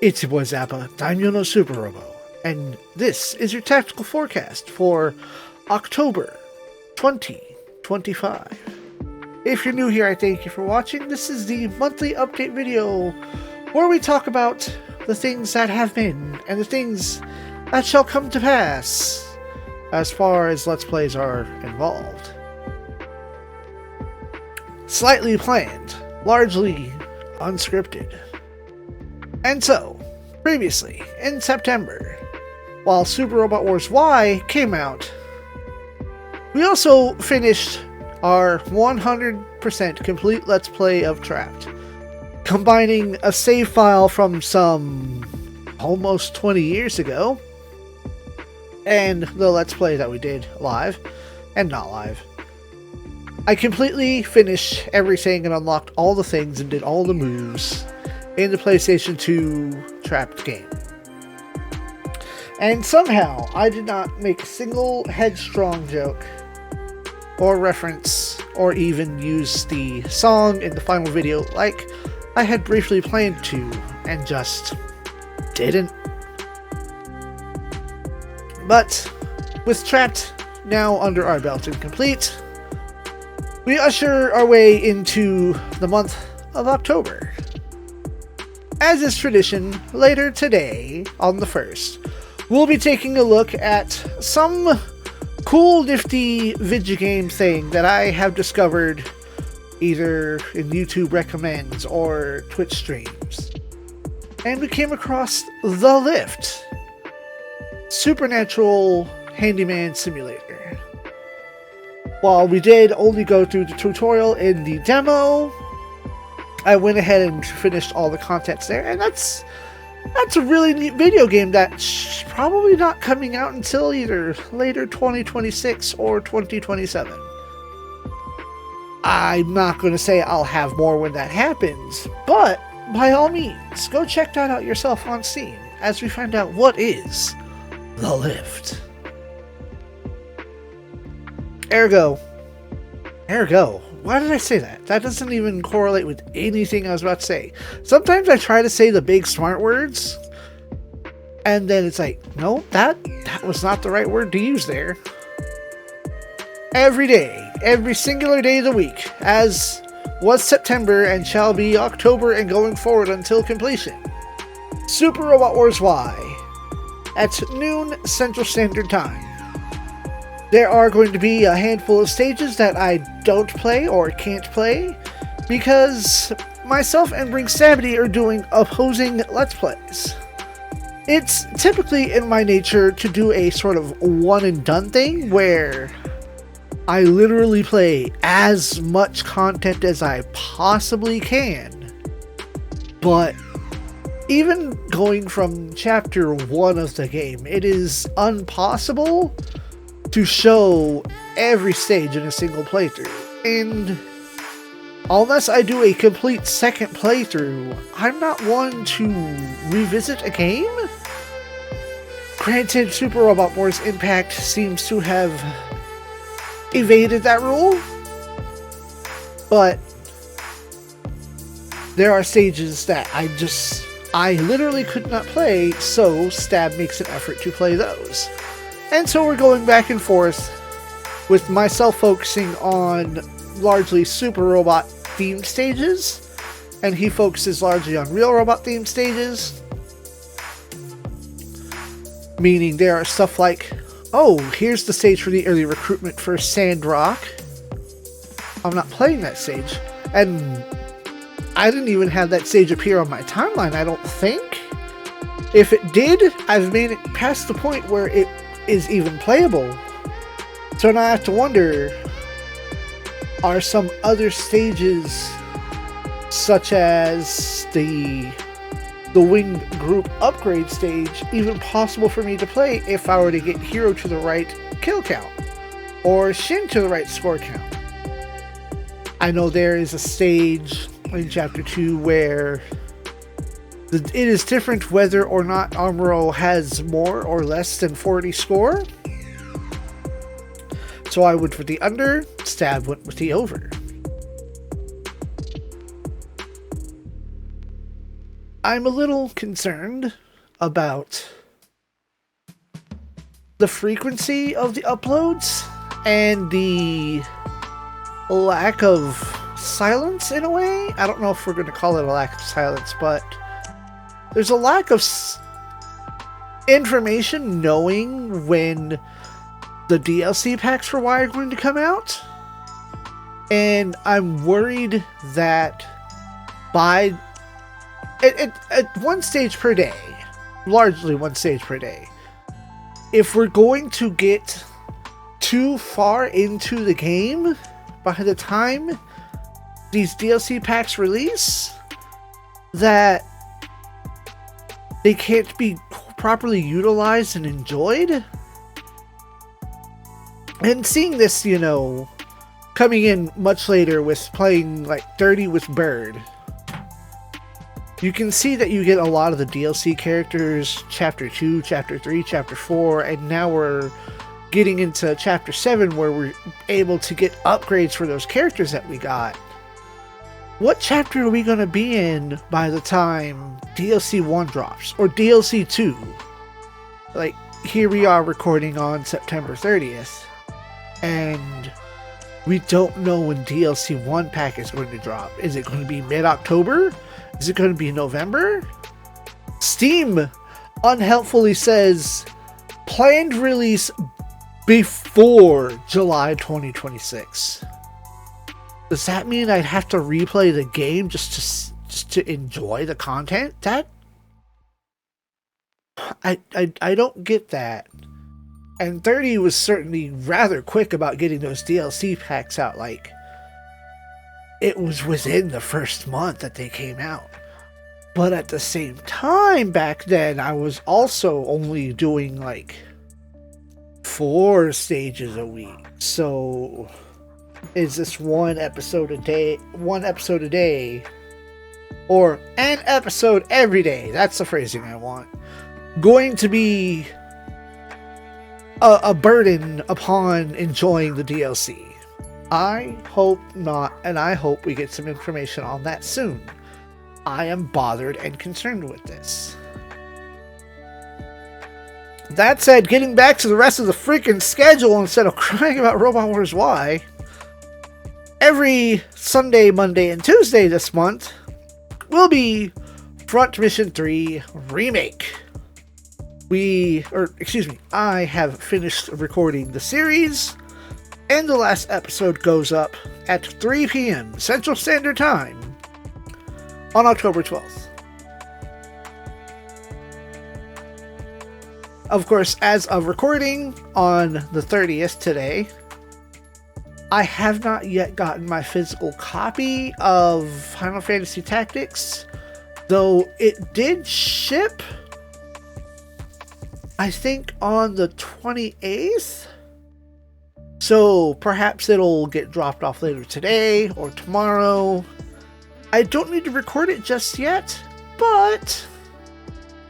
It's your boy Zappa, Daimyo no Super Robo, and this is your tactical forecast for October 2025. If you're new here, I thank you for watching. This is the monthly update video where we talk about the things that have been and the things that shall come to pass as far as Let's Plays are involved. Slightly planned, largely unscripted. And so, previously, in September, while Super Robot Wars Y came out, we also finished our 100% complete Let's Play of Trapped, combining a save file from some almost 20 years ago, and the Let's Play that we did live, and not live. I completely finished everything and unlocked all the things and did all the moves in the PlayStation 2 Trapped game. And somehow, I did not make a single headstrong joke, or reference, or even use the song in the final video like I had briefly planned to, and just didn't. But, with Trapped now under our belt and complete, we usher our way into the month of October. As is tradition, later today, on the 1st, we'll be taking a look at some cool, nifty video game thing that I have discovered either in YouTube recommends or Twitch streams. And we came across The Lift, Supernatural Handyman Simulator. While we did only go through the tutorial in the demo, I went ahead and finished all the contents there, and that's a really neat video game that's probably not coming out until either later 2026 or 2027. I'm not going to say I'll have more when that happens, but by all means, go check that out yourself on Steam as we find out what is The Lift. Ergo, why did I say that? That doesn't even correlate with anything I was about to say. Sometimes I try to say the big smart words, and then it's like, no, that was not the right word to use there. Every day, every singular day of the week, as was September and shall be October and going forward until completion, Super Robot Wars Y, at noon Central Standard Time. There are going to be a handful of stages that I don't play or can't play because myself and Brink Sabity are doing opposing Let's Plays. It's typically in my nature to do a sort of one and done thing where I literally play as much content as I possibly can. But even going from chapter 1 of the game, it is impossible to show every stage in a single playthrough. And unless I do a complete second playthrough, I'm not one to revisit a game. Granted, Super Robot Wars Impact seems to have evaded that rule, but there are stages that I literally could not play, so Stab makes an effort to play those. And so we're going back and forth with myself focusing on largely Super Robot themed stages, and he focuses largely on Real Robot themed stages. Meaning there are stuff like, oh, here's the stage for the early recruitment for Sandrock. I'm not playing that stage. And I didn't even have that stage appear on my timeline, I don't think. If it did, I've made it past the point where it is even playable. So now I have to wonder, are some other stages, such as the wing group upgrade stage, even possible for me to play if I were to get Hero to the right kill count, or Shin to the right score count? I know there is a stage in chapter 2 where it is different whether or not Amuro has more or less than 40 score. So I went with the under, Stab went with the over. I'm a little concerned about the frequency of the uploads and the lack of silence in a way. I don't know if we're going to call it a lack of silence, but there's a lack of information knowing when the DLC packs for Y are going to come out. And I'm worried that by at one stage per day, largely one stage per day, if we're going to get too far into the game by the time these DLC packs release, that they can't be properly utilized and enjoyed. And seeing this, you know, coming in much later with playing like Dirty with Bird, you can see that you get a lot of the DLC characters, Chapter 2, Chapter 3, Chapter 4, and now we're getting into Chapter 7 where we're able to get upgrades for those characters that we got. What chapter are we going to be in by the time DLC 1 drops? Or DLC 2? Like, here we are recording on September 30th, and we don't know when DLC 1 pack is going to drop. Is it going to be mid-October? Is it going to be November? Steam unhelpfully says planned release before July 2026. Does that mean I'd have to replay the game just to enjoy the content? That I don't get that. And 30 was certainly rather quick about getting those DLC packs out. Like, it was within the first month that they came out. But at the same time, back then, I was also only doing like 4 stages a week. So, is this one episode a day, or an episode every day? That's the phrasing I want. Going to be a burden upon enjoying the DLC. I hope not, and I hope we get some information on that soon. I am bothered and concerned with this. That said, getting back to the rest of the freaking schedule instead of crying about Robot Wars Y, every Sunday, Monday, and Tuesday this month will be Front Mission 3 Remake. I have finished recording the series, and the last episode goes up at 3 p.m. Central Standard Time on October 12th. Of course, as of recording on the 30th today, I have not yet gotten my physical copy of Final Fantasy Tactics, though it did ship, I think, on the 28th. So perhaps it'll get dropped off later today or tomorrow. I don't need to record it just yet, but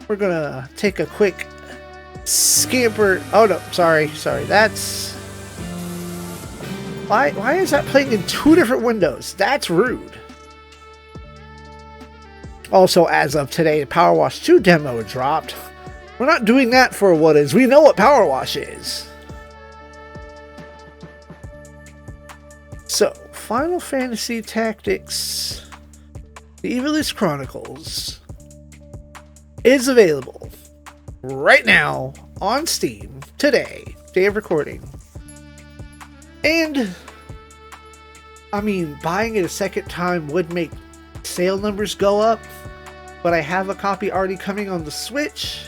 we're gonna take a quick scamper. Oh no, sorry. That's... Why is that playing in 2 different windows? That's rude. Also, as of today, the Power Wash 2 demo dropped. We're not doing that for what is. We know what Power Wash is. So, Final Fantasy Tactics, The Evilist Chronicles, is available right now on Steam today, day of recording. And, I mean, buying it a second time would make sale numbers go up, but I have a copy already coming on the Switch,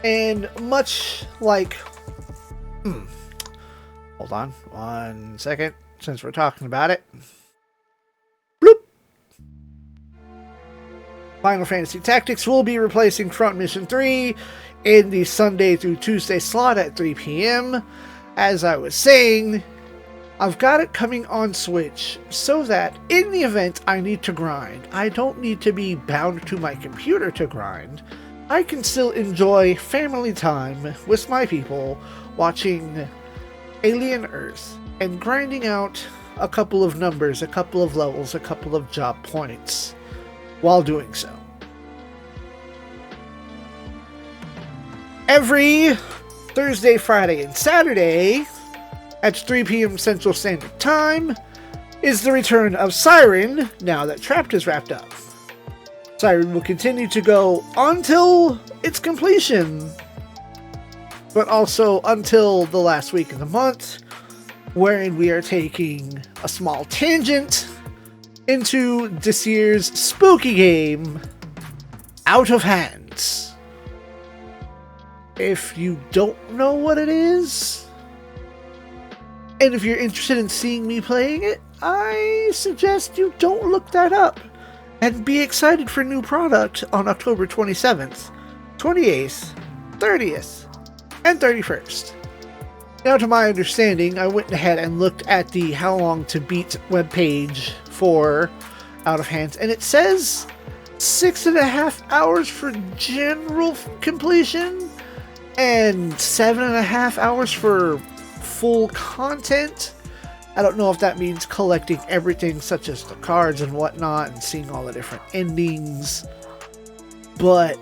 and much like... Hold on 1 second, since we're talking about it. Bloop! Final Fantasy Tactics will be replacing Front Mission 3 in the Sunday through Tuesday slot at 3 p.m. As I was saying, I've got it coming on Switch so that in the event I need to grind, I don't need to be bound to my computer to grind. I can still enjoy family time with my people watching Alien Earth and grinding out a couple of numbers, a couple of levels, a couple of job points while doing so. Every Thursday, Friday, and Saturday at 3 p.m. Central Standard Time is the return of Siren now that Trapped is wrapped up. Siren will continue to go until its completion, but also until the last week of the month, wherein we are taking a small tangent into this year's spooky game, Out of Hands. If you don't know what it is, and if you're interested in seeing me playing it, I suggest you don't look that up, and be excited for new product on October 27th, 28th, 30th, and 31st. Now, to my understanding, I went ahead and looked at the How Long to Beat webpage for Out of Hands, and it says 6.5 hours for general completion and 7.5 hours for full content. I don't know if that means collecting everything, such as the cards and whatnot, and seeing all the different endings, but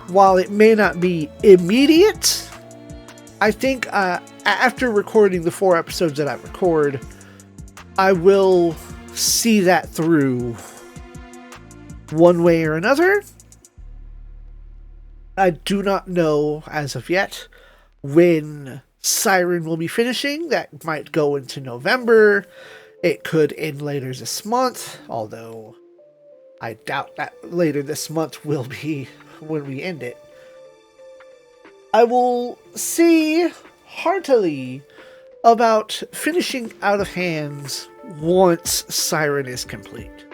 while it may not be immediate, I think after recording the 4 episodes that I record, I will see that through one way or another. I do not know as of yet when Siren will be finishing. That might go into November. It could end later this month, although I doubt that later this month will be when we end it. I will see heartily about finishing Out of Hands once Siren is complete.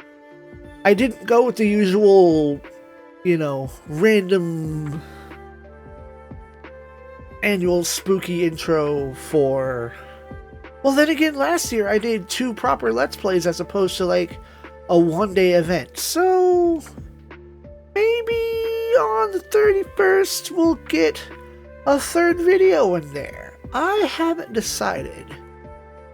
I didn't go with the usual, random annual spooky intro for... Well, then again, last year I did 2 proper Let's Plays as opposed to like a one-day event. So maybe on the 31st we'll get a 3rd video in there. I haven't decided.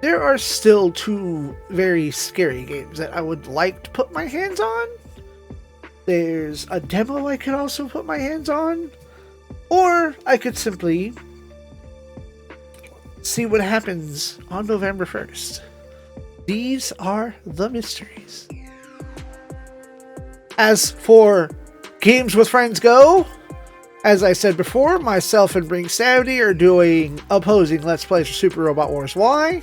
There are still 2 very scary games that I would like to put my hands on. There's a demo I could also put my hands on. Or I could simply see what happens on November 1st. These are the mysteries. As for Games with Friends go, as I said before, myself and Bring Savity are doing opposing Let's Plays for Super Robot Wars Y.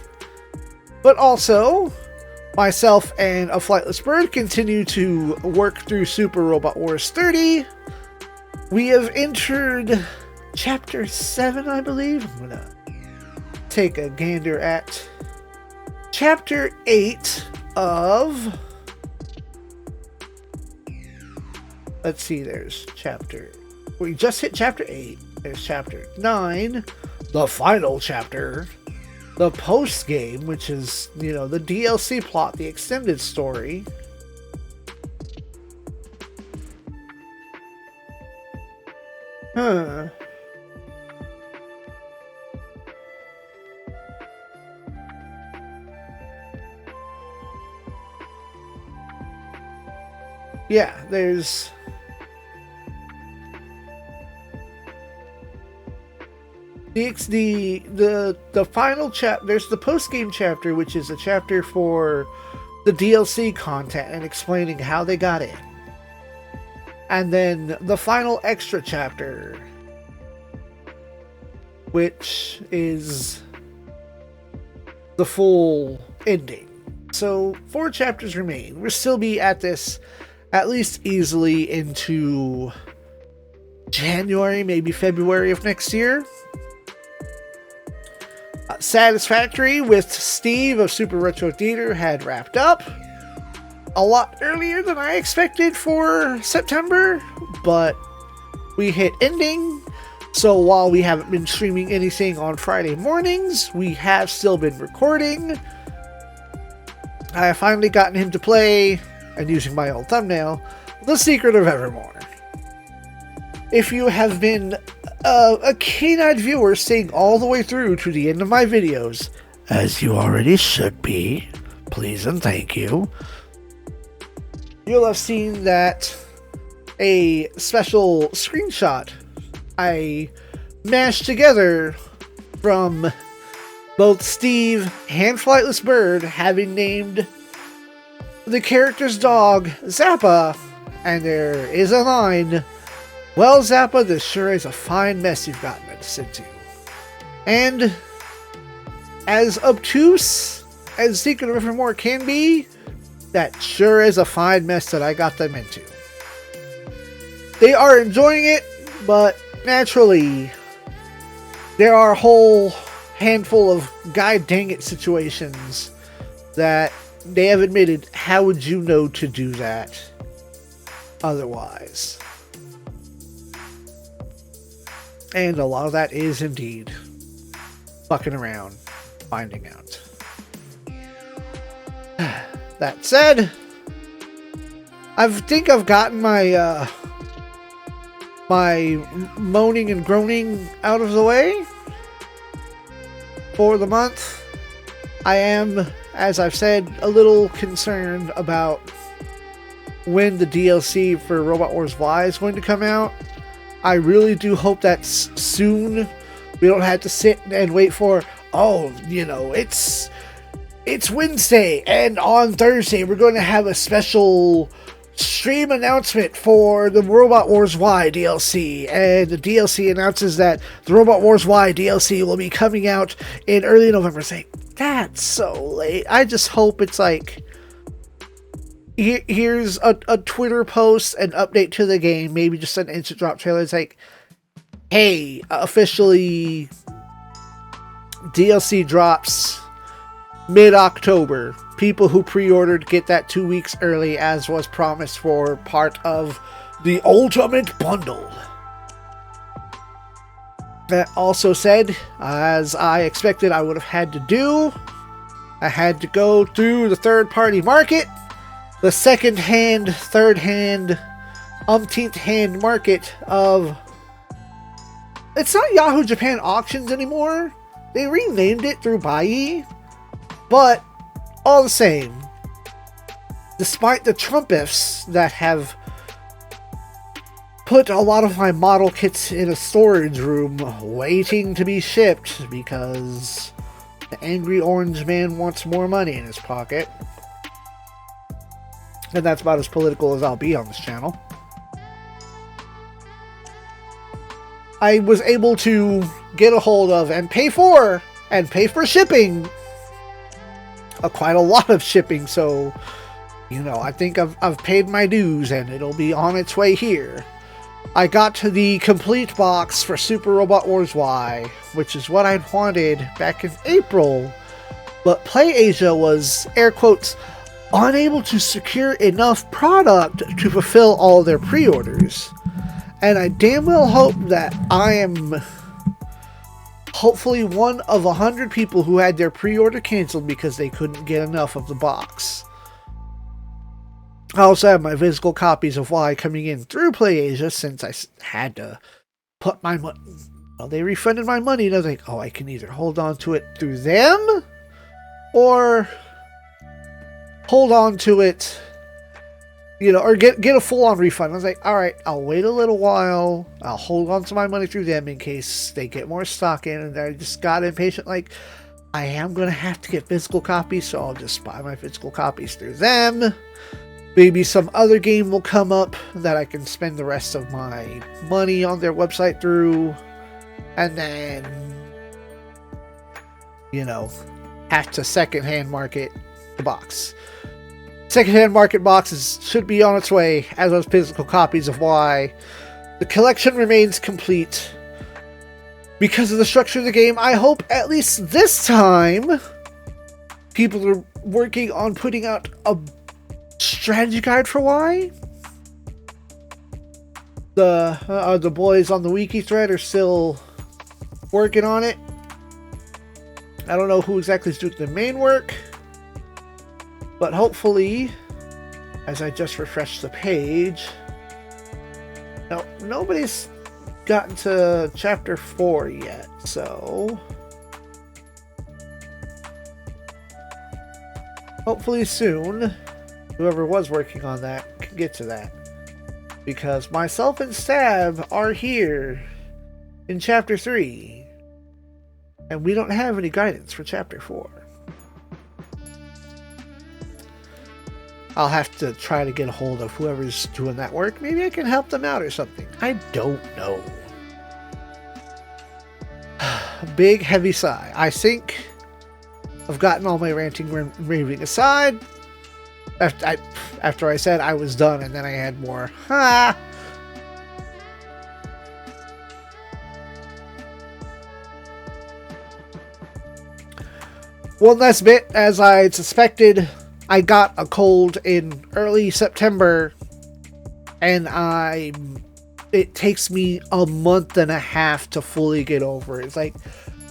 But also, myself and A Flightless Bird continue to work through Super Robot Wars 30. We have entered Chapter 7, I believe. I'm going to take a gander at Chapter 8 of... Let's see, there's Chapter... We just hit Chapter 8. There's Chapter 9, the final chapter, the post-game, which is, the DLC plot, the extended story. Huh. Yeah, there's... The final chapter, there's the post-game chapter, which is a chapter for the DLC content and explaining how they got in. And then the final extra chapter, which is the full ending. So 4 chapters remain. We'll still be at this at least easily into January, maybe February of next year. Satisfactory with Steve of Super Retro Theater had wrapped up a lot earlier than I expected for September, but we hit ending. So while we haven't been streaming anything on Friday mornings, we have still been recording. I have finally gotten him to play, and using my old thumbnail, The Secret of Evermore. If you have been a keen-eyed viewer staying all the way through to the end of my videos, as you already should be, please and thank you, you'll have seen that a special screenshot I mashed together from both Steve and Flightless Bird having named the character's dog Zappa, and there is a line, "Well, Zappa, this sure is a fine mess you've gotten us into." And as obtuse as Secret of Evermore can be, that sure is a fine mess that I got them into. They are enjoying it, but naturally, there are a whole handful of god dang it situations that they have admitted, how would you know to do that otherwise? And a lot of that is indeed fucking around, finding out. That said, I think I've gotten my my moaning and groaning out of the way for the month. I am, as I've said, a little concerned about when the DLC for Robot Wars Y is going to come out. I really do hope that's soon. We don't have to sit and wait for, oh, you know, it's Wednesday and on Thursday we're going to have a special stream announcement for the Robot Wars Y DLC, and the DLC announces that the Robot Wars Y DLC will be coming out in early November. Say, that's so late. I just hope it's like, here's a Twitter post, an update to the game, maybe just an instant drop trailer. It's like, hey, officially DLC drops mid-October. People who pre-ordered get that 2 weeks early, as was promised for part of the Ultimate Bundle. That also said, as I expected I would have had to do, I had to go through the third-party market, the second-hand, third-hand, umpteenth-hand market of... It's not Yahoo Japan Auctions anymore. They renamed it through Buyee. But, all the same, despite the Trumpists that have put a lot of my model kits in a storage room waiting to be shipped because the angry orange man wants more money in his pocket, and that's about as political as I'll be on this channel, I was able to get a hold of and pay for shipping, quite a lot of shipping, so, you know, I think I've paid my dues and it'll be on its way here. I got to the complete box for Super Robot Wars Y, which is what I'd wanted back in April, but PlayAsia was, air quotes, unable to secure enough product to fulfill all their pre-orders. And I damn well hope that I am hopefully one of 100 people who had their pre-order canceled because they couldn't get enough of the box. I also have my physical copies of Y coming in through PlayAsia, since I had to put my money... Well, they refunded my money, and I was like, oh, I can either hold on to it through them, or hold on to it, you know, or get a full-on refund. I was like, alright, I'll wait a little while, I'll hold on to my money through them in case they get more stock in, and I just got impatient, like, I am going to have to get physical copies, so I'll just buy my physical copies through them. Maybe some other game will come up that I can spend the rest of my money on their website through, and then, you know, have to secondhand market the box. Secondhand market boxes should be on its way, as those physical copies of Y. The collection remains complete. Because of the structure of the game, I hope at least this time people are working on putting out a strategy guide for Y. The boys on the wiki thread are still working on it. I don't know who exactly is doing the main work, but hopefully, as I just refreshed the page, now nobody's gotten to chapter 4 yet, so hopefully soon whoever was working on that can get to that. because myself and Stab are here in Chapter 3, and we don't have any guidance for Chapter 4. I'll have to try to get a hold of whoever's doing that work. Maybe I can help them out or something. I don't know. Big, heavy sigh. I think I've gotten all my ranting and raving aside. After I said I was done, and then I had more. Ha! One last bit, as I suspected, I got a cold in early September, and it takes me a month and a half to fully get over it. It's like,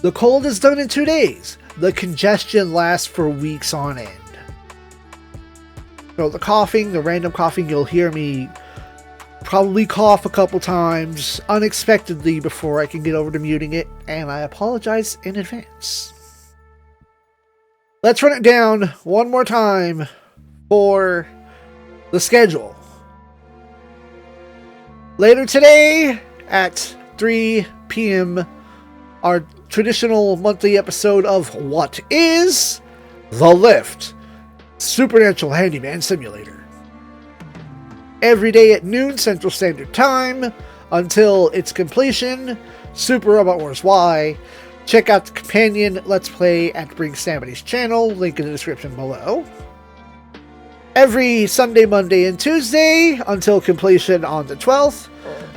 the cold is done in 2 days. The congestion lasts for weeks on end. So the coughing, the random coughing, you'll hear me probably cough a couple times unexpectedly before I can get over to muting it, and I apologize in advance. Let's run it down one more time for the schedule. Later today at 3 p.m., our traditional monthly episode of What Is The Lift? Supernatural Handyman Simulator. Every day at noon Central Standard Time until its completion, Super Robot Wars Y. Check out the companion Let's Play at Bring Stamini's channel, link in the description below. Every Sunday, Monday, and Tuesday until completion on the 12th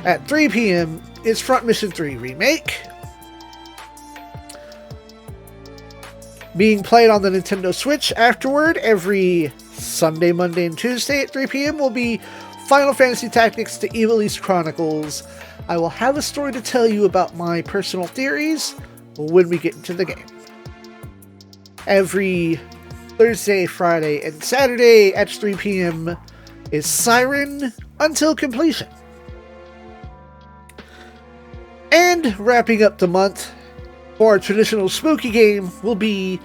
at 3 p.m. is Front Mission 3 Remake. Being played on the Nintendo Switch afterward every Sunday, Monday, and Tuesday at 3 p.m. will be Final Fantasy Tactics: The Evil East Chronicles. I will have a story to tell you about my personal theories when we get into the game. Every Thursday, Friday, and Saturday at 3 p.m. is Siren until completion. And wrapping up the month for our traditional spooky game will be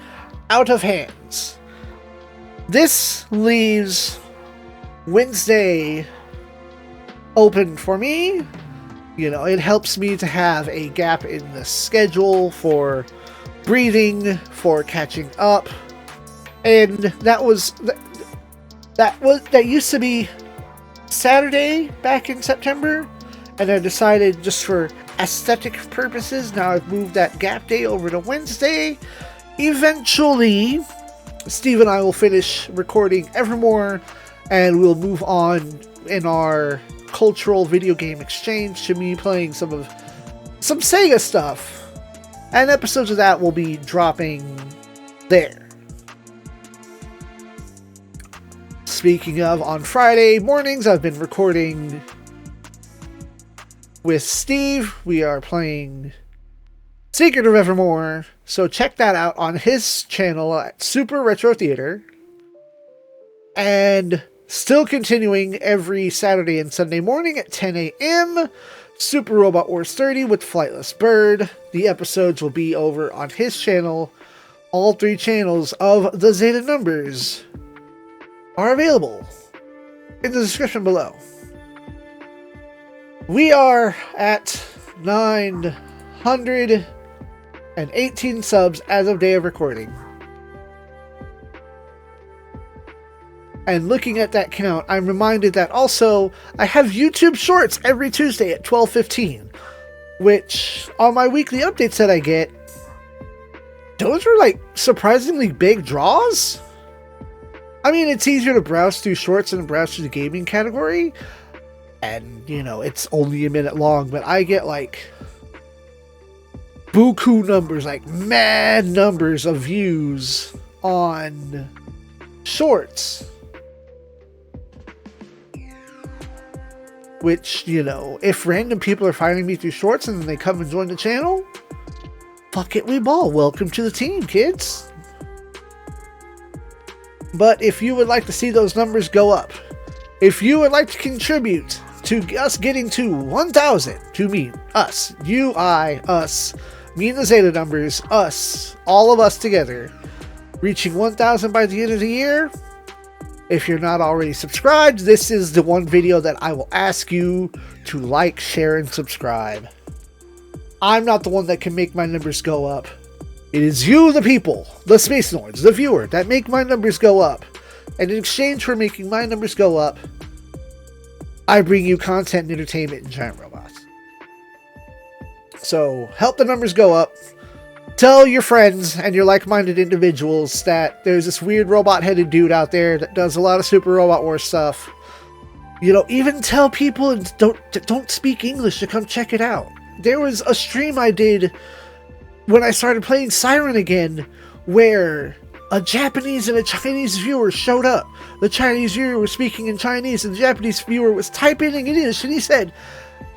Out of Hands. This leaves Wednesday open for me. You know, it helps me to have a gap in the schedule for breathing, for catching up. And that used to be Saturday back in September, and I decided just for aesthetic purposes, now I've moved that gap day over to Wednesday. Eventually, Steve and I will finish recording Evermore, and we'll move on in our cultural video game exchange to me playing some Sega stuff, and episodes of that will be dropping there. Speaking of, on Friday mornings, I've been recording with Steve. We are playing Secret of Evermore, so check that out on his channel at Super Retro Theater. And still continuing every Saturday and Sunday morning at 10 a.m., Super Robot Wars 30 with Flightless Bird. The episodes will be over on his channel. All 3 channels of the Zeta numbers are available in the description below. We are at 918 subs as of day of recording. And looking at that count, I'm reminded that also I have YouTube Shorts every Tuesday at 12:15, which on my weekly updates that I get, those are like surprisingly big draws. I mean, it's easier to browse through Shorts than browse through the gaming category, and you know, it's only a minute long, but I get like buku numbers, like mad numbers of views on Shorts. Which, you know, if random people are finding me through Shorts and then they come and join the channel, fuck it, we ball. Welcome to the team, kids. But if you would like to see those numbers go up, if you would like to contribute to us getting to 1,000, to me, us, you, I, us, me and the Zeta numbers, us, all of us together, reaching 1,000 by the end of the year, If you're not already subscribed, this is the one video that I will ask you to like, share, and subscribe. I'm not the one that can make my numbers go up. It is you, the people, the Space Lords, the viewer, that make my numbers go up. And in exchange for making my numbers go up, I bring you content and entertainment and giant robots. So help the numbers go up. Tell your friends and your like-minded individuals that there's this weird robot-headed dude out there that does a lot of Super Robot Wars stuff. You know, even tell people and don't speak English to come check it out. There was a stream I did when I started playing Siren again, where a Japanese and a Chinese viewer showed up. The Chinese viewer was speaking in Chinese, and the Japanese viewer was typing in English, and he said,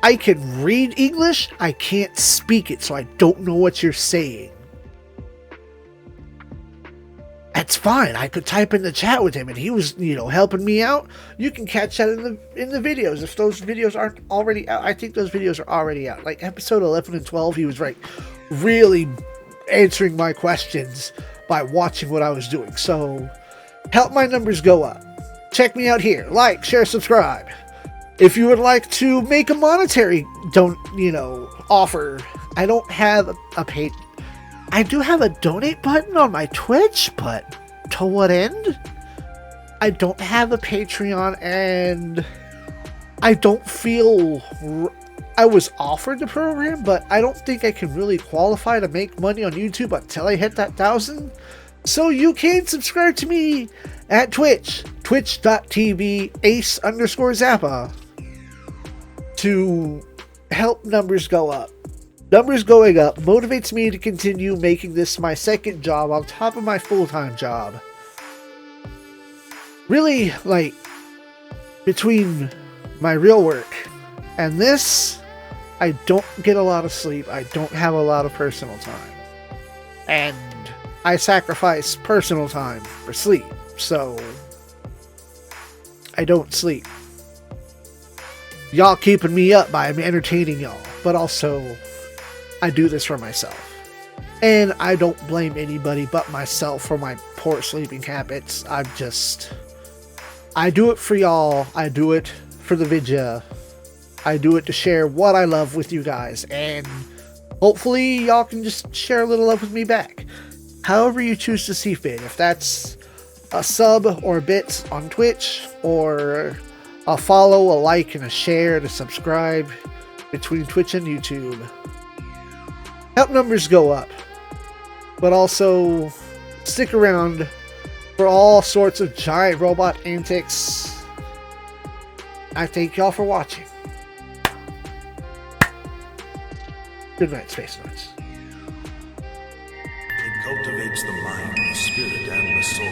"I can read English, I can't speak it, so I don't know what you're saying." That's fine. I could type in the chat with him, and he was, you know, helping me out. You can catch that in the videos if those videos aren't already out. I think those videos are already out. Like episode 11 and 12, he was really answering my questions by watching what I was doing. So help my numbers go up. Check me out here. Like, share, subscribe. If you would like to make a monetary offer, I don't have a pay. I do have a donate button on my Twitch, but to what end? I don't have a Patreon, and I don't feel... I was offered the program, but I don't think I can really qualify to make money on YouTube until I hit that 1,000. So you can subscribe to me at Twitch, twitch.tv/ace_zappa, to help numbers go up. Numbers going up motivates me to continue making this my second job on top of my full-time job. Really, like, between my real work and this, I don't get a lot of sleep. I don't have a lot of personal time. And I sacrifice personal time for sleep, so I don't sleep. Y'all keeping me up by entertaining y'all, but also I do this for myself. And I don't blame anybody but myself for my poor sleeping habits. I do it for y'all. I do it for the vidya. I do it to share what I love with you guys. And hopefully y'all can just share a little love with me back. However you choose to see fit. If that's a sub or a bit on Twitch, or a follow, a like, and a share, and a subscribe between Twitch and YouTube. Help numbers go up, but also stick around for all sorts of giant robot antics. I thank y'all for watching. Good night, Space Nuts. It cultivates the mind, the spirit, and the soul.